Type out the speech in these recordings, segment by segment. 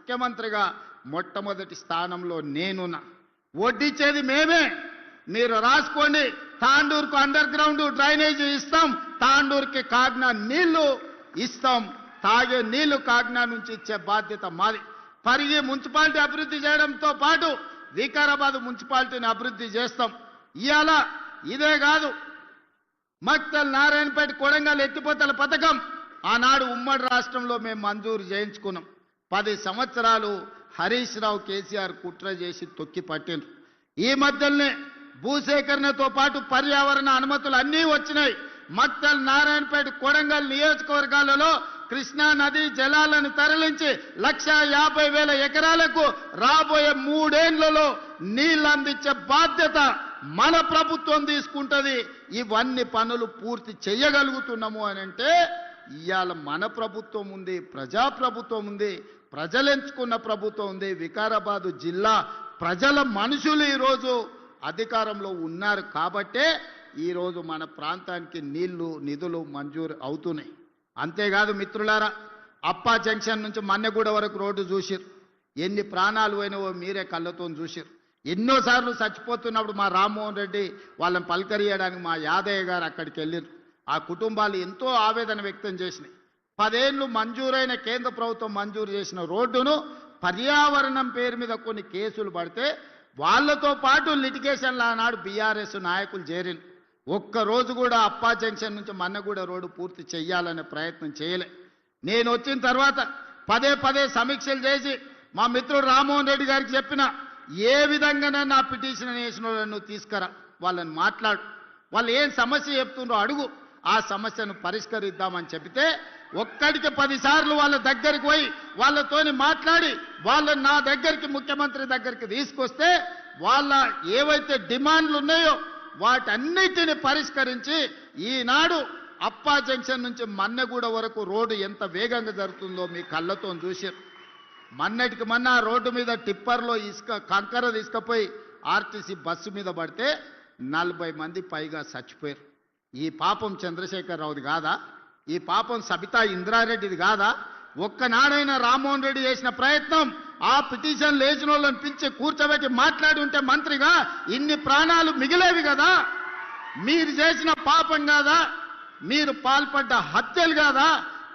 ముఖ్యమంత్రిగా మొట్టమొదటి స్థానంలో నేనున్నా. వడ్డిచ్చేది మేమే, మీరు రాసుకోండి. తాండూరుకు అండర్ గ్రౌండ్ డ్రైనేజీ ఇస్తాం, తాండూరుకి కాగ్నా నీళ్లు ఇస్తాం, తాగే నీళ్లు కాగ్నా నుంచి ఇచ్చే బాధ్యత మాది. పరిగి మున్సిపాలిటీ అభివృద్ధి చేయడంతో పాటు వికారాబాద్ మున్సిపాలిటీని అభివృద్ధి చేస్తాం. ఇవాళ ఇదే కాదు, మక్తల్, నారాయణపేట, కొడంగల్ ఎత్తిపోతల పథకం ఆనాడు ఉమ్మడి రాష్ట్రంలో మేము మంజూరు చేయించుకున్నాం. 10 సంవత్సరాలు హరీష్ రావు, కేసీఆర్ కుట్ర చేసి తొక్కి పట్టిండ్రు. ఈ మధ్యలోనే భూసేకరణతో పాటు పర్యావరణ అనుమతులు అన్నీ వచ్చినాయి. మక్తల్, నారాయణపేట, కొడంగల్ నియోజకవర్గాలలో కృష్ణా నదీ జలాలను తరలించి 1,50,000 ఎకరాలకు రాబోయే 3 ఏళ్లలో నీళ్లు అందించే బాధ్యత మన ప్రభుత్వం తీసుకుంటది. ఇవన్నీ పనులు పూర్తి చేయగలుగుతున్నాము అని అంటే ఇవాళ మన ప్రభుత్వం ఉంది, ప్రజాప్రభుత్వం ఉంది, ప్రజలు ఎంచుకున్న ప్రభుత్వం ఉంది. వికారాబాదు జిల్లా ప్రజల మనుషులు ఈరోజు అధికారంలో ఉన్నారు కాబట్టే ఈరోజు మన ప్రాంతానికి నీళ్లు, నిధులు మంజూరు అవుతున్నాయి. అంతేకాదు మిత్రులారా, అప్పా జంక్షన్ నుంచి మన్నెగూడ వరకు రోడ్డు చూసిరు. ఎన్ని ప్రాణాలు పోయినావో మీరే కళ్ళతో చూసిరు. ఎన్నోసార్లు చచ్చిపోతున్నప్పుడు మా రామ్మోహన్ రెడ్డి వాళ్ళని పలకరియడానికి మా యాదయ్య గారు అక్కడికి వెళ్ళారు. ఆ కుటుంబాలు ఎంతో ఆవేదన వ్యక్తం చేసినాయి. 10 ఏళ్ళు మంజూరైన, కేంద్ర ప్రభుత్వం మంజూరు చేసిన రోడ్డును పర్యావరణం పేరు మీద కొన్ని కేసులు పడితే వాళ్ళతో పాటు లిటిగేషన్లు ఆనాడు బీఆర్ఎస్ నాయకులు చేరిన. ఒక్కరోజు కూడా అప్పా జంక్షన్ నుంచి మన్నగూడ రోడ్డు పూర్తి చేయాలనే ప్రయత్నం చేయలే. నేను వచ్చిన తర్వాత పదే సమీక్షలు చేసి మా మిత్రుడు రామ్మోహన్ రెడ్డి గారికి చెప్పిన, ఏ విధంగానే నా పిటిషన్ వేసిన వాళ్ళను తీసుకురా, వాళ్ళని మాట్లాడు, వాళ్ళు ఏం సమస్య చెప్తుండ్రో అడుగు, ఆ సమస్యను పరిష్కరిద్దామని చెబితే ఒక్కడికి 10 సార్లు వాళ్ళ దగ్గరికి పోయి వాళ్ళతోని మాట్లాడి వాళ్ళని నా దగ్గరికి, ముఖ్యమంత్రి దగ్గరికి తీసుకొస్తే వాళ్ళ ఏవైతే డిమాండ్లు ఉన్నాయో వాటన్నిటిని పరిష్కరించి ఈనాడు అప్పా జంక్షన్ నుంచి మన్నెగూడ వరకు రోడ్డు ఎంత వేగంగా జరుగుతుందో మీ కళ్ళతో చూశారు. మొన్నటికి మొన్న రోడ్డు మీద టిప్పర్లో కంకర తీసుకుపోయి ఆర్టీసీ బస్సు మీద పడితే 40 మంది పైగా చచ్చిపోయారు. ఈ పాపం చంద్రశేఖరరావుది కాదా? ఈ పాపం సబితా ఇంద్రారెడ్డిది కాదా? ఒక్కనాడైనా రామ్మోహన్ రెడ్డి చేసిన ప్రయత్నం ఆ పిటిషన్ లేచిన వాళ్ళని పిలిచి కూర్చోబెట్టి మాట్లాడి ఉంటే మంత్రిగా ఇన్ని ప్రాణాలు మిగిలేవి కదా? మీరు చేసిన పాపం కాదా? మీరు పాల్పడ్డ హత్యలు కాదా?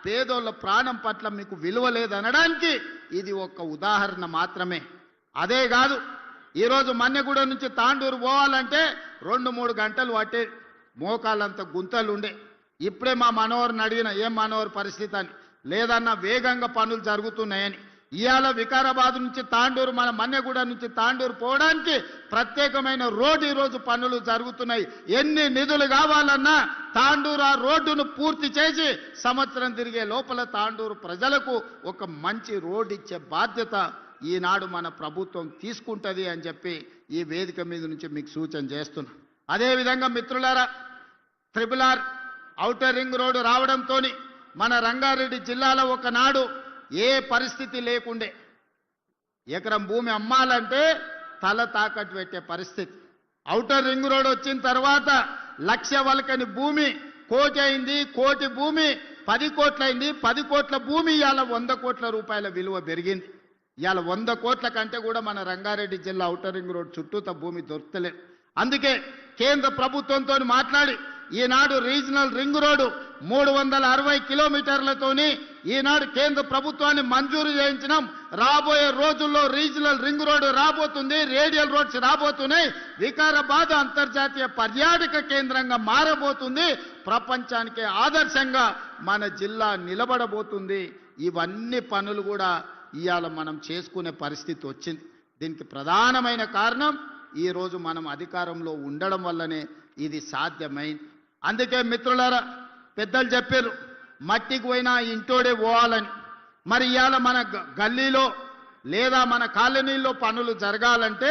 పేదోళ్ళ ప్రాణం పట్ల మీకు విలువ లేదనడానికి ఇది ఒక ఉదాహరణ మాత్రమే. అదే కాదు, ఈరోజు మన్నెగూడ నుంచి తాండూరు పోవాలంటే 2-3 గంటలు పట్టే, మోకాళ్ళంత గుంతలు ఉండే. ఇప్పుడే మా మనోహర్ని అడిగిన, ఏం మనోహర్ పరిస్థితి అని. లేదన్నా వేగంగా పనులు జరుగుతున్నాయని. ఇవాళ వికారాబాద్ నుంచి తాండూరు, మన మన్నెగూడ నుంచి తాండూరు పోవడానికి ప్రత్యేకమైన రోడ్డు ఈరోజు పనులు జరుగుతున్నాయి. ఎన్ని నిధులు కావాలన్నా తాండూరు ఆ రోడ్డును పూర్తి చేసి సంవత్సరం తిరిగే లోపల తాండూరు ప్రజలకు ఒక మంచి రోడ్డు ఇచ్చే బాధ్యత ఈనాడు మన ప్రభుత్వం తీసుకుంటుంది అని చెప్పి ఈ వేదిక మీద నుంచి మీకు సూచన చేస్తున్నా. అదేవిధంగా మిత్రులారా, RRR ఔటర్ రింగ్ రోడ్డు రావడంతో మన రంగారెడ్డి జిల్లాలో ఒకనాడు ఏ పరిస్థితి లేకుండే. ఎకరం భూమి అమ్మాలంటే తల తాకట్టు పెట్టే పరిస్థితి. ఔటర్ రింగ్ రోడ్ వచ్చిన తర్వాత 1,00,000 వలకని భూమి 1 కోటి అయింది, 1 కోటి భూమి 10 కోట్లు అయింది, 10 కోట్ల భూమి ఇవాళ 100 కోట్ల రూపాయల విలువ పెరిగింది. ఇవాళ 100 కోట్ల కంటే కూడా మన రంగారెడ్డి జిల్లా ఔటర్ రింగ్ రోడ్ చుట్టూత భూమి దొరుకుతలేదు. అందుకే కేంద్ర ప్రభుత్వంతో మాట్లాడి ఈనాడు రీజనల్ రింగ్ రోడ్డు 360 కిలోమీటర్లతోని ఈనాడు కేంద్ర ప్రభుత్వాన్ని మంజూరు చేయించినాం. రాబోయే రోజుల్లో రీజనల్ రింగ్ రోడ్డు రాబోతుంది, రేడియల్ రోడ్స్ రాబోతున్నాయి. వికారాబాద్ అంతర్జాతీయ పర్యాటక కేంద్రంగా మారబోతుంది. ప్రపంచానికి ఆదర్శంగా మన జిల్లా నిలబడబోతుంది. ఇవన్నీ పనులు కూడా ఇవాళ మనం చేసుకునే పరిస్థితి వచ్చింది. దీనికి ప్రధానమైన కారణం ఈరోజు మనం అధికారంలో ఉండడం వల్లనే ఇది సాధ్యమైంది. అందుకే మిత్రులారా, పెద్దలు చెప్పారు మట్టికి పోయినా ఇంటోడే పోవాలని. మరి ఇవాళ మన గల్లీలో లేదా మన కాలనీలో పనులు జరగాలంటే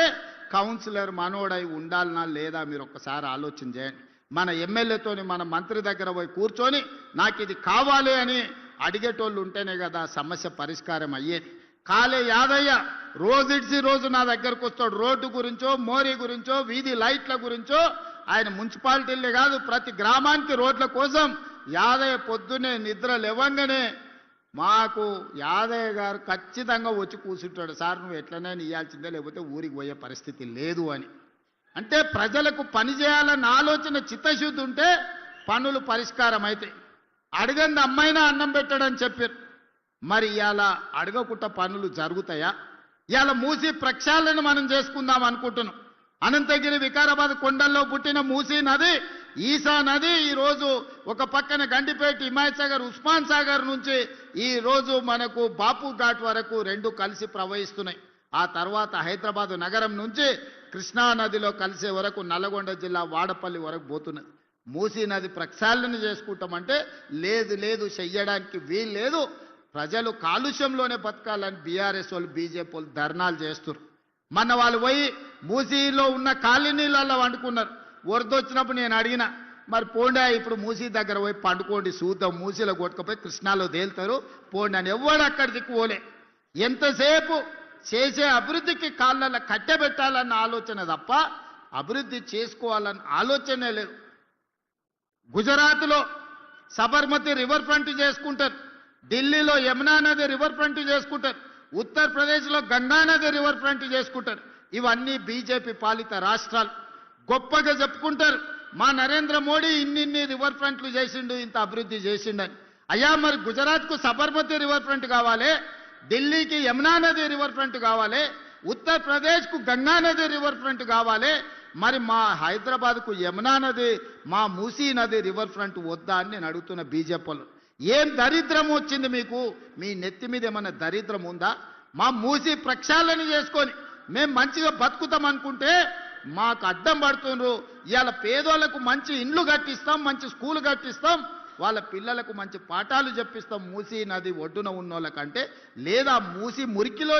కౌన్సిలర్ మనోడై ఉండాలనా లేదా మీరు ఒక్కసారి ఆలోచన చేయండి. మన ఎమ్మెల్యేతోని మన మంత్రి దగ్గర పోయి కూర్చొని నాకు ఇది కావాలి అని అడిగేటోళ్ళు ఉంటేనే కదా సమస్య పరిష్కారం అయ్యేది. కాలే యాదయ్య రోజుడిసి రోజు నా దగ్గరకు వస్తాడు. రోడ్డు గురించో, మోరీ గురించో, వీధి లైట్ల గురించో. ఆయన మున్సిపాలిటీలే కాదు ప్రతి గ్రామానికి రోడ్ల కోసం యాదయ్య పొద్దునే నిద్ర లేవంగానే మాకు యాదయ్య గారు ఖచ్చితంగా వచ్చి కూర్చుంటాడు, సార్ నువ్వు ఎట్లనైనా ఇవ్వాల్సిందే లేకపోతే ఊరికి పోయే పరిస్థితి లేదు అని. అంటే ప్రజలకు పని చేయాలన్న ఆలోచన చిత్తశుద్ధి ఉంటే పనులు పరిష్కారం అవుతాయి. అడగంది అమ్మైనా అన్నం పెట్టడని చెప్పారు. మరి ఇవాళ అడగకుండా పనులు జరుగుతాయా? ఇవాళ మూసీ ప్రక్షాళన మనం చేసుకుందాం అనుకుంటున్నాం. అనంతగిరి వికారాబాద్ కొండల్లో పుట్టిన మూసీ నది, ఈసా నది ఈరోజు ఒక పక్కన గండిపేట, హిమాయత్ సాగర్, ఉస్మాన్ సాగర్ నుంచి ఈరోజు మనకు బాపు ఘాట్ వరకు రెండు కలిసి ప్రవహిస్తున్నాయి. ఆ తర్వాత హైదరాబాద్ నగరం నుంచి కృష్ణా నదిలో కలిసే వరకు నల్గొండ జిల్లా వాడపల్లి వరకు పోతున్నది. మూసీ నది ప్రక్షాళన చేసుకుంటామంటే లేదు లేదు, చెయ్యడానికి వీలు లేదు. ప్రజలు కాలుష్యంలోనే బతకాలని బీఆర్ఎస్ వాళ్ళు, బీజేపీ వాళ్ళు ధర్నాలు చేస్తున్నారు. మన వాళ్ళు పోయి మూసీలో ఉన్న కాలనీలలో వండుకున్నారు. వరదొచ్చినప్పుడు నేను అడిగిన, మరి పోండా ఇప్పుడు మూసీ దగ్గర పోయి పండుకోండి, చూద్దాం, మూసీలో కొట్టుకపోయి కృష్ణాలో తేలుతారు పోండి అని. ఎవడు అక్కడి దిక్కుపోలే. ఎంతసేపు చేసే అభివృద్ధికి కాళ్ళ కట్టెబెట్టాలన్న ఆలోచన తప్ప అభివృద్ధి చేసుకోవాలన్న ఆలోచనే లేదు. గుజరాత్లో సబర్మతి రివర్ ఫ్రంట్ చేసుకుంటారు, ఢిల్లీలో యమునా నది రివర్ ఫ్రంట్ చేసుకుంటారు, ఉత్తరప్రదేశ్లో గంగా నది రివర్ ఫ్రంట్ చేసుకుంటారు. ఇవన్నీ బీజేపీ పాలిత రాష్ట్రాలు. గొప్పగా చెప్పుకుంటారు మా నరేంద్ర మోడీ ఇన్ని రివర్ ఫ్రంట్లు చేసిండు, ఇంత అభివృద్ధి చేసిండని. అయ్యా మరి గుజరాత్కు సబర్మతి రివర్ ఫ్రంట్ కావాలి, ఢిల్లీకి యమునా నది రివర్ ఫ్రంట్ కావాలి, ఉత్తరప్రదేశ్కు గంగా నది రివర్ ఫ్రంట్ కావాలి. మరి మా హైదరాబాద్కు యమునా నది, మా మూసీ నది రివర్ ఫ్రంట్ వద్దా అని నేను అడుగుతున్న బీజేపీలో. ఏం దరిద్రం వచ్చింది మీకు? మీ నెత్తి మీద ఏమన్నా దరిద్రం ఉందా? మా మూసీ ప్రక్షాళన చేసుకొని మేము మంచిగా బతుకుతాం అనుకుంటే మాకు అడ్డం పడుతున్నారు. ఇవాళ పేదోళ్లకు మంచి ఇండ్లు కట్టిస్తాం, మంచి స్కూల్ కట్టిస్తాం, వాళ్ళ పిల్లలకు మంచి పాఠాలు చెప్పిస్తాం మూసీ నది ఒడ్డున ఉన్నోళ్ళకంటే, లేదా మూసీ మురికిలో